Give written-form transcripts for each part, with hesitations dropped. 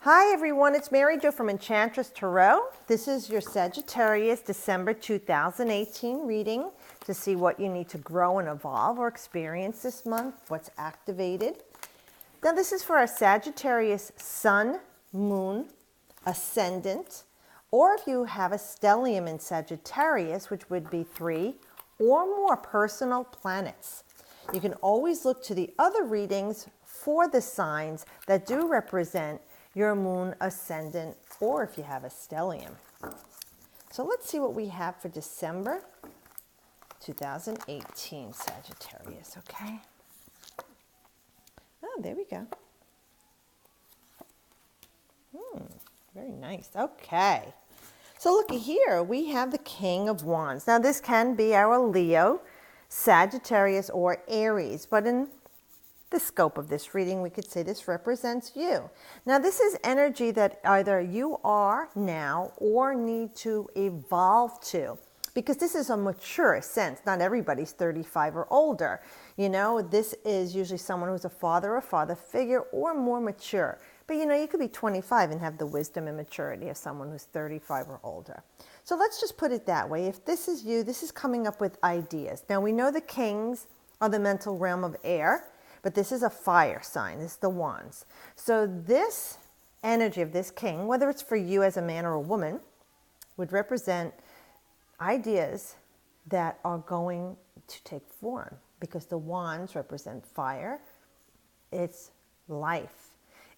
Hi everyone, it's Mary Jo from Enchantress Tarot. This is your Sagittarius December 2018 reading to see what you need to grow and evolve or experience this month, what's activated. Now this is for our Sagittarius Sun, Moon, Ascendant, or if you have a stellium in Sagittarius, which would be 3 or more personal planets. You can always look to the other readings for the signs that do represent your moon, ascendant, or if you have a stellium. So let's see what we have for December 2018 Sagittarius, okay? Oh, there we go. Very nice. Okay. So looky here, we have the King of Wands. Now this can be our Leo, Sagittarius, or Aries, but in the scope of this reading, we could say this represents you. Now, this is energy that either you are now or need to evolve to, because this is a mature sense. Not everybody's 35 or older. You know, this is usually someone who's a father or father figure or more mature. But you know, you could be 25 and have the wisdom and maturity of someone who's 35 or older. So let's just put it that way. If this is you, this is coming up with ideas. Now, we know the kings are the mental realm of air, but this is a fire sign. This is the wands. So this energy of this king, whether it's for you as a man or a woman, would represent ideas that are going to take form, because the wands represent fire. It's life.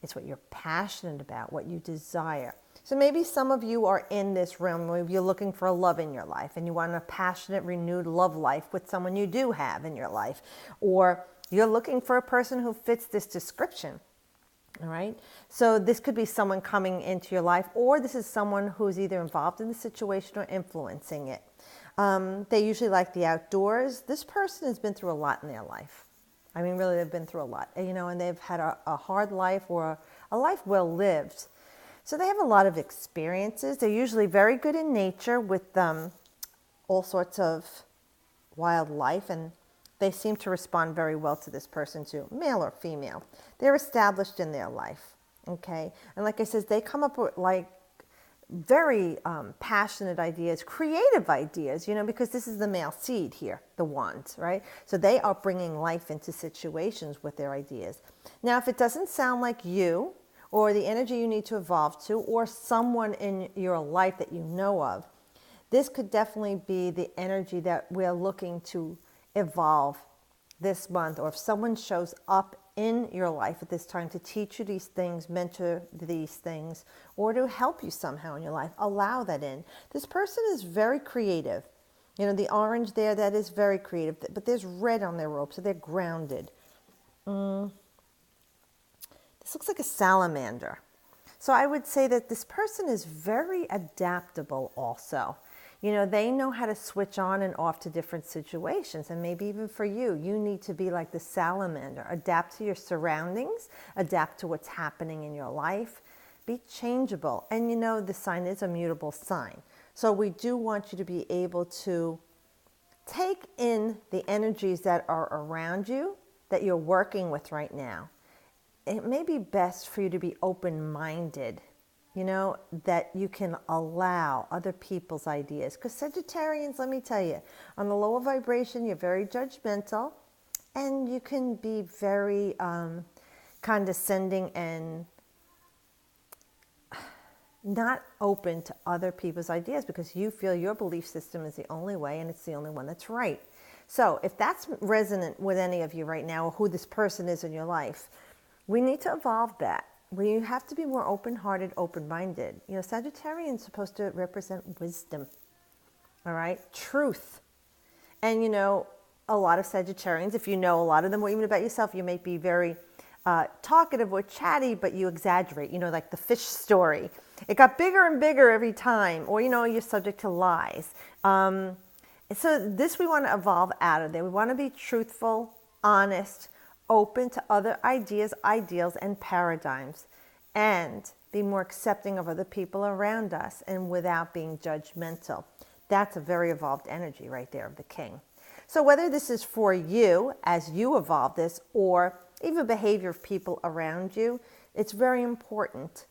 It's what you're passionate about, what you desire. So maybe some of you are in this realm. Maybe you're looking for a love in your life and you want a passionate, renewed love life with someone you do have in your life. Or you're looking for a person who fits this description, all right? So this could be someone coming into your life, or this is someone who's either involved in the situation or influencing it. They usually like the outdoors. This person has been through a lot in their life. I mean, really, they've been through a lot, you know, and they've had a hard life or a life well lived. So they have a lot of experiences. They're usually very good in nature with all sorts of wildlife, and they seem to respond very well to this person too, male or female. They're established in their life, okay? And like I said, they come up with like very passionate ideas, creative ideas, you know, because this is the male seed here, the wands, right? So they are bringing life into situations with their ideas. Now, if it doesn't sound like you or the energy you need to evolve to, or someone in your life that you know of, this could definitely be the energy that we're looking to evolve this month. Or if someone shows up in your life at this time to teach you these things, mentor these things, or to help you somehow in your life, allow that in. This person is very creative. You know, the orange there, that is very creative, but there's red on their robe, so they're grounded. This looks like a salamander. So I would say that this person is very adaptable also. You know, they know how to switch on and off to different situations. And maybe even for you, you need to be like the salamander. Adapt to your surroundings, adapt to what's happening in your life, be changeable. And you know, the sign is a mutable sign. So we do want you to be able to take in the energies that are around you, that you're working with right now. It may be best for you to be open-minded, you know, that you can allow other people's ideas. Because Sagittarians, let me tell you, on the lower vibration, you're very judgmental, and you can be very condescending and not open to other people's ideas, because you feel your belief system is the only way and it's the only one that's right. So if that's resonant with any of you right now, or who this person is in your life, we need to evolve that. We have to be more open-hearted, open-minded. You know, Sagittarian is supposed to represent wisdom, all right? Truth. And, you know, a lot of Sagittarians, if you know a lot of them, or even about yourself, you may be very talkative or chatty, but you exaggerate, you know, like the fish story. It got bigger and bigger every time, or, you know, you're subject to lies. So this we want to evolve out of there. We want to be truthful, honest, open to other ideas, ideals, and paradigms, and be more accepting of other people around us, and without being judgmental. That's a very evolved energy right there of the king. So whether this is for you as you evolve this, or even behavior of people around you, it's very important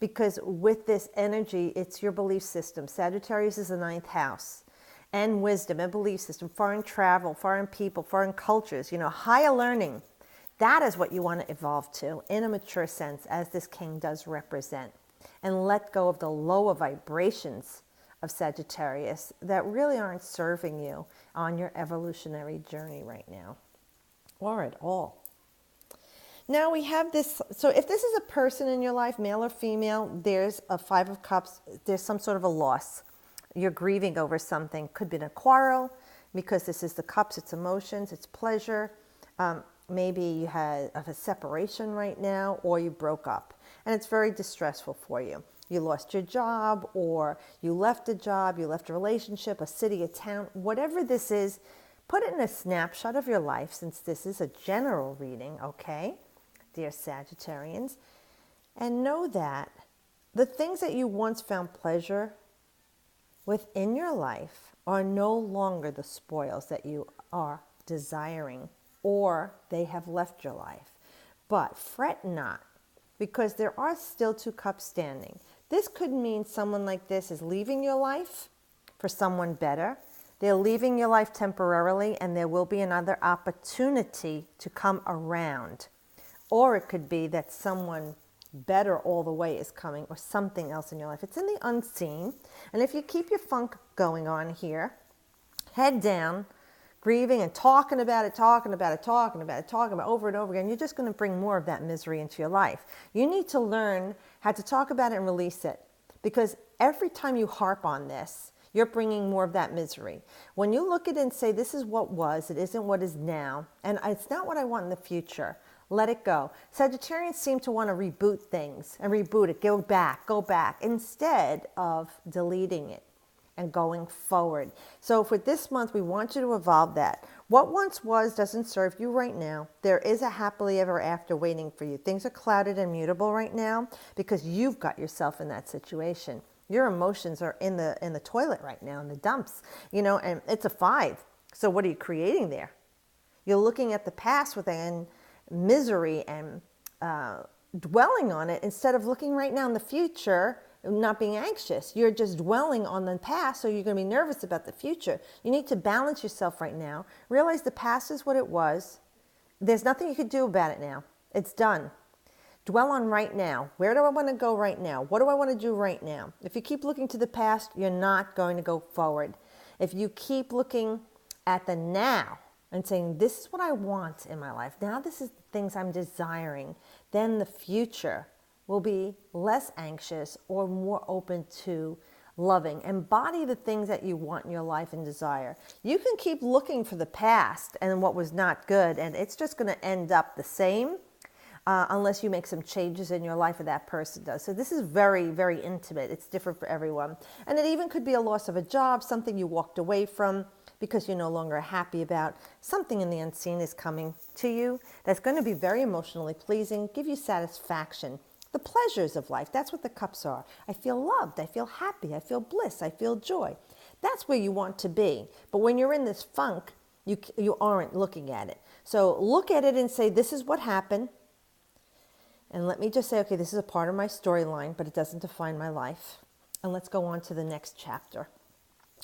because with this energy, it's your belief system. Sagittarius is the ninth house, and wisdom and belief system, foreign travel, foreign people, foreign cultures, higher learning. That is what you want to evolve to in a mature sense, as this king does represent. And let go of the lower vibrations of Sagittarius that really aren't serving you on your evolutionary journey right now, or at all. Now we have this, so if this is a person in your life, male or female, there's a Five of Cups, there's some sort of a loss. You're grieving over something. Could be a quarrel, because this is the cups, it's emotions, it's pleasure. Maybe you had a separation right now, or you broke up, and it's very distressful for you. You lost your job, or you left a job, you left a relationship, a city, a town, whatever this is, put it in a snapshot of your life, since this is a general reading, okay, dear Sagittarians, and know that the things that you once found pleasure within your life are no longer the spoils that you are desiring, or they have left your life. But fret not, because there are still two cups standing. This could mean someone like this is leaving your life for someone better. They're leaving your life temporarily, and there will be another opportunity to come around. Or it could be that someone better all the way is coming, or something else in your life. It's in the unseen. And if you keep your funk going on here, head down, grieving and talking about it over and over again, you're just going to bring more of that misery into your life. You need to learn how to talk about it and release it, because every time you harp on this, you're bringing more of that misery. When you look at it and say, this is what was, it isn't what is now, and it's not what I want in the future, let it go. Sagittarians seem to want to reboot things and reboot it, go back, instead of deleting it and going forward. So for this month, we want you to evolve that. What once was doesn't serve you right now. There is a happily ever after waiting for you. Things are clouded and mutable right now because you've got yourself in that situation. Your emotions are in the toilet right now, in the dumps, and it's a 5. So what are you creating there? You're looking at the past within misery and dwelling on it, instead of looking right now in the future, not being anxious. You're just dwelling on the past, so you're going to be nervous about the future. You need to balance yourself right now. Realize the past is what it was. There's nothing you can do about it now. It's done. Dwell on right now. Where do I want to go right now? What do I want to do right now? If you keep looking to the past, you're not going to go forward. If you keep looking at the now and saying, this is what I want in my life, now this is the things I'm desiring, then the future will be less anxious or more open to loving. Embody the things that you want in your life and desire. You can keep looking for the past and what was not good, and it's just going to end up the same unless you make some changes in your life, or that person does. So this is very, very intimate. It's different for everyone. And it even could be a loss of a job, something you walked away from because you're no longer happy about. Something in the unseen is coming to you that's going to be very emotionally pleasing, give you satisfaction. The pleasures of life, that's what the cups are. I feel loved, I feel happy, I feel bliss, I feel joy. That's where you want to be. But when you're in this funk, you aren't looking at it. So look at it and say, this is what happened. And let me just say, okay, this is a part of my storyline, but it doesn't define my life. And let's go on to the next chapter.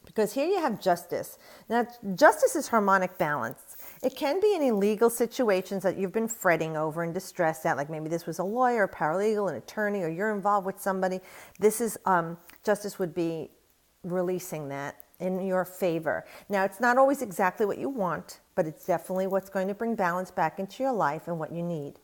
Because here you have justice. Now, justice is harmonic balance. It can be in illegal situations that you've been fretting over and distressed at, like maybe this was a lawyer, a paralegal, an attorney, or you're involved with somebody. This is, justice would be releasing that in your favor. Now, it's not always exactly what you want, but it's definitely what's going to bring balance back into your life and what you need.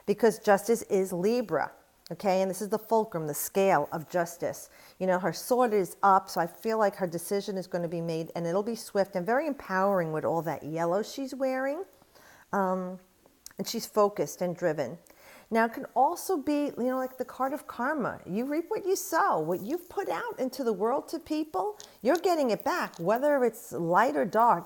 Because justice is Libra, okay? And this is the fulcrum, the scale of justice. Her sword is up, so I feel like her decision is going to be made, and it'll be swift and very empowering with all that yellow she's wearing. And she's focused and driven. Now, it can also be, like the card of karma. You reap what you sow. What you've put out into the world to people, you're getting it back. Whether it's light or dark,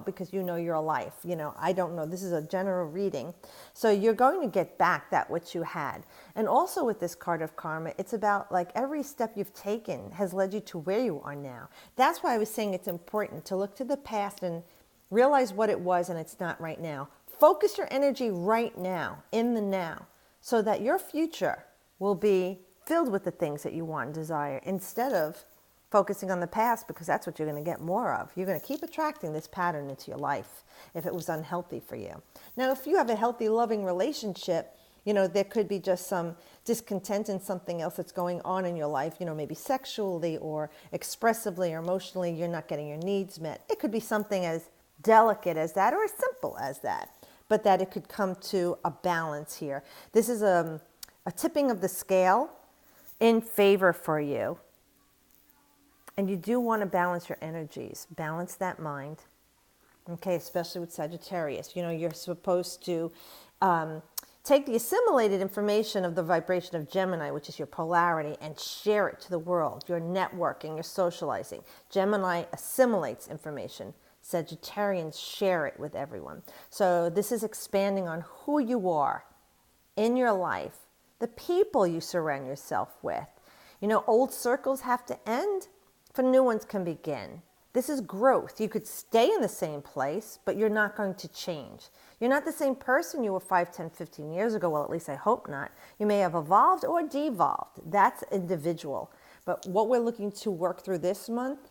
because you're a life. I don't know. This is a general reading. So you're going to get back that which you had. And also with this card of karma, it's about like every step you've taken has led you to where you are now. That's why I was saying it's important to look to the past and realize what it was and it's not right now. Focus your energy right now, in the now, so that your future will be filled with the things that you want and desire, instead of focusing on the past, because that's what you're going to get more of. You're going to keep attracting this pattern into your life if it was unhealthy for you. Now, if you have a healthy, loving relationship, you know, there could be just some discontent in something else that's going on in your life, you know, maybe sexually or expressively or emotionally, you're not getting your needs met. It could be something as delicate as that or as simple as that, but that it could come to a balance here. This is a tipping of the scale in favor for you. And you do want to balance your energies, balance that mind, okay, especially with Sagittarius. You know, you're supposed to take the assimilated information of the vibration of Gemini, which is your polarity, and share it to the world. You're networking, you're socializing. Gemini assimilates information. Sagittarians share it with everyone. So this is expanding on who you are in your life, the people you surround yourself with. You know, old circles have to end for new ones can begin. This is growth. You could stay in the same place, but you're not going to change. You're not the same person you were 5, 10, 15 years ago. Well, at least I hope not. You may have evolved or devolved. That's individual. But what we're looking to work through this month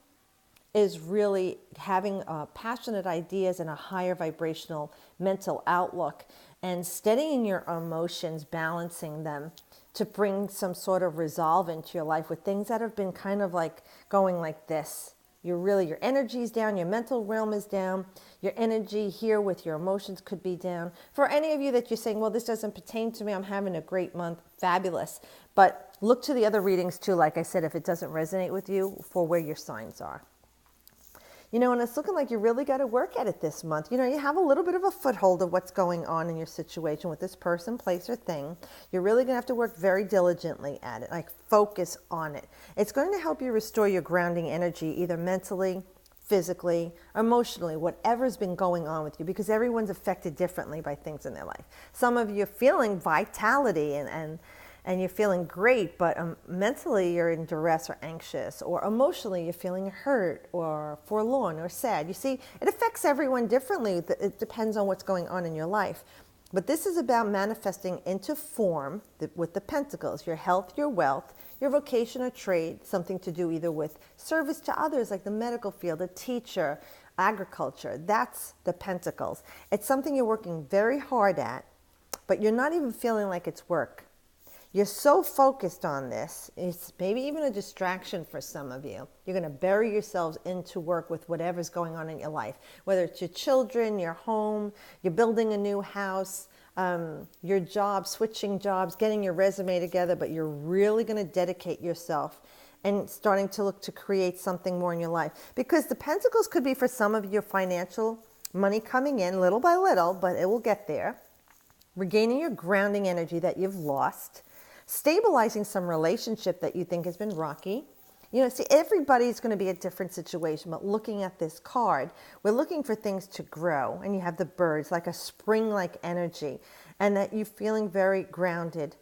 is really having passionate ideas and a higher vibrational mental outlook and steadying your emotions, balancing them to bring some sort of resolve into your life with things that have been kind of like going like this. Your energy is down, your mental realm is down, your energy here with your emotions could be down. For any of you that you're saying, well, this doesn't pertain to me, I'm having a great month, fabulous. But look to the other readings too, like I said, if it doesn't resonate with you, for where your signs are. You know, and it's looking like you really got to work at it this month. You know, you have a little bit of a foothold of what's going on in your situation with this person, place, or thing. You're really going to have to work very diligently at it, like focus on it. It's going to help you restore your grounding energy, either mentally, physically, emotionally, whatever's been going on with you, because everyone's affected differently by things in their life. Some of you are feeling vitality and you're feeling great, but mentally you're in duress or anxious, or emotionally you're feeling hurt or forlorn or sad. You see, it affects everyone differently. It depends on what's going on in your life. But this is about manifesting into form with the pentacles, your health, your wealth, your vocation or trade, something to do either with service to others, like the medical field, a teacher, agriculture. That's the pentacles. It's something you're working very hard at, but you're not even feeling like it's work. You're so focused on this, it's maybe even a distraction for some of you. You're going to bury yourselves into work with whatever's going on in your life, whether it's your children, your home, you're building a new house, your job, switching jobs, getting your resume together, but you're really going to dedicate yourself and starting to look to create something more in your life. Because the pentacles could be for some of your financial money coming in little by little, but it will get there. Regaining your grounding energy that you've lost. Stabilizing some relationship that you think has been rocky. You know, see, everybody's going to be a different situation, but looking at this card, we're looking for things to grow. And you have the birds, like a spring-like energy, and that you're feeling very grounded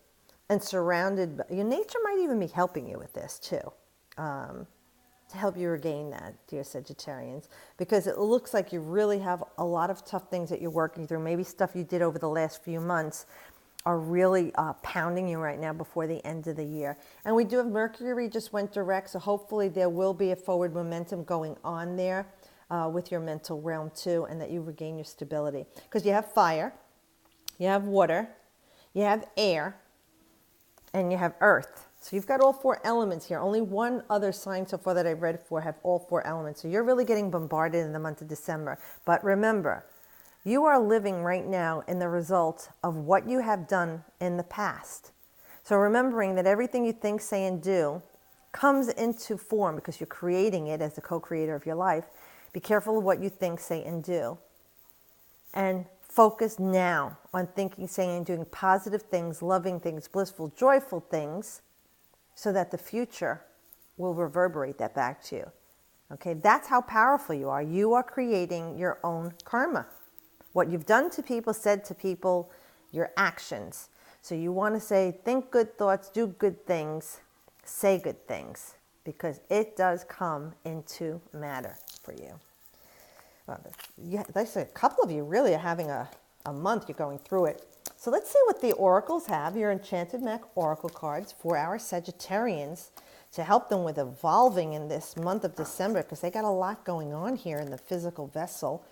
and surrounded. Your nature might even be helping you with this too, to help you regain that, dear Sagittarians, because it looks like you really have a lot of tough things that you're working through, maybe stuff you did over the last few months are really pounding you right now before the end of the year. And we do have Mercury just went direct, so hopefully there will be a forward momentum going on there with your mental realm too, and that you regain your stability. Because you have fire, you have water, you have air, and you have earth. So you've got all 4 elements here. Only one other sign so far that I've read for have all 4 elements. So you're really getting bombarded in the month of December. But remember, you are living right now in the result of what you have done in the past. So remembering that everything you think, say, and do comes into form because you're creating it as the co-creator of your life. Be careful of what you think, say, and do. And focus now on thinking, saying, and doing positive things, loving things, blissful, joyful things, so that the future will reverberate that back to you. Okay, that's how powerful you are. You are creating your own karma. What you've done to people, said to people, your actions. So you want to say, think good thoughts, do good things, say good things, because it does come into matter for you. Well, a couple of you really are having a month, you're going through it. So let's see what the oracles have, your Enchanted Mac Oracle cards for our Sagittarians to help them with evolving in this month of December, because they got a lot going on here in the physical vessel,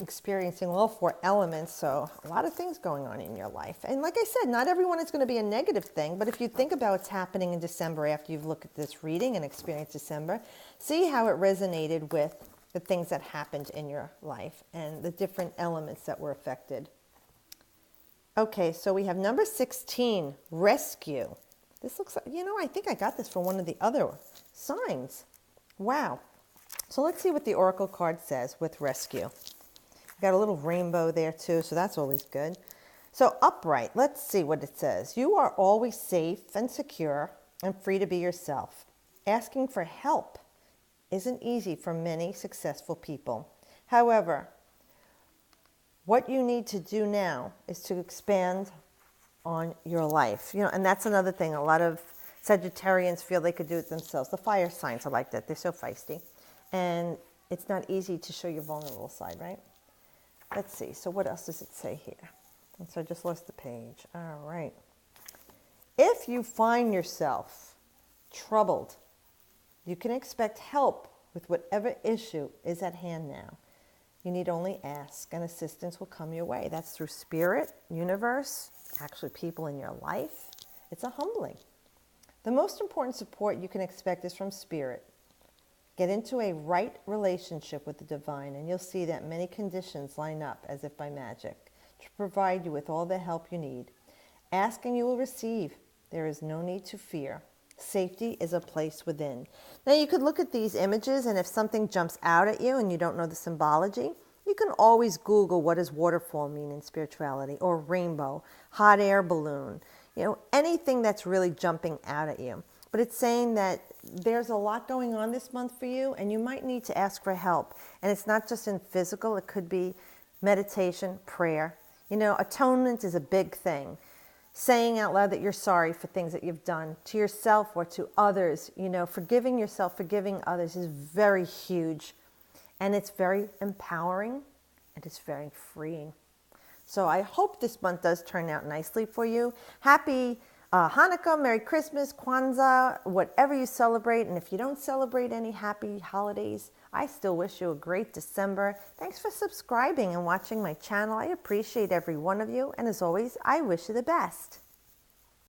experiencing all four elements. So a lot of things going on in your life. And like I said, not everyone is going to be a negative thing, but if you think about what's happening in December after you've looked at this reading and experienced December, see how it resonated with the things that happened in your life and the different elements that were affected. Okay, so we have number 16, rescue. This looks like, I think I got this from one of the other signs. Wow. So let's see what the oracle card says with rescue. Got a little rainbow there too, so that's always good. So upright, let's see what it says. You are always safe and secure and free to be yourself. Asking for help isn't easy for many successful people. However, what you need to do now is to expand on your life. And that's another thing. A lot of Sagittarians feel they could do it themselves. The fire signs are like that. They're so feisty. And it's not easy to show your vulnerable side, right? Let's see. So what else does it say here? And so I just lost the page. All right. If you find yourself troubled, you can expect help with whatever issue is at hand now. You need only ask, and assistance will come your way. That's through spirit, universe, actually people in your life. It's a humbling. The most important support you can expect is from spirit. Get into a right relationship with the divine, and you'll see that many conditions line up as if by magic to provide you with all the help you need. Ask and you will receive. There is no need to fear. Safety is a place within. Now you could look at these images, and if something jumps out at you and you don't know the symbology, you can always Google what does waterfall mean in spirituality, or rainbow, hot air balloon, anything that's really jumping out at you. But it's saying that there's a lot going on this month for you, and you might need to ask for help. And it's not just in physical, it could be meditation, prayer. Atonement is a big thing. Saying out loud that you're sorry for things that you've done to yourself or to others, forgiving yourself, forgiving others is very huge. And it's very empowering, and it's very freeing. So I hope this month does turn out nicely for you. Happy Hanukkah, Merry Christmas, Kwanzaa, whatever you celebrate. And if you don't celebrate any happy holidays, I still wish you a great December. Thanks for subscribing and watching my channel. I appreciate every one of you. And as always, I wish you the best.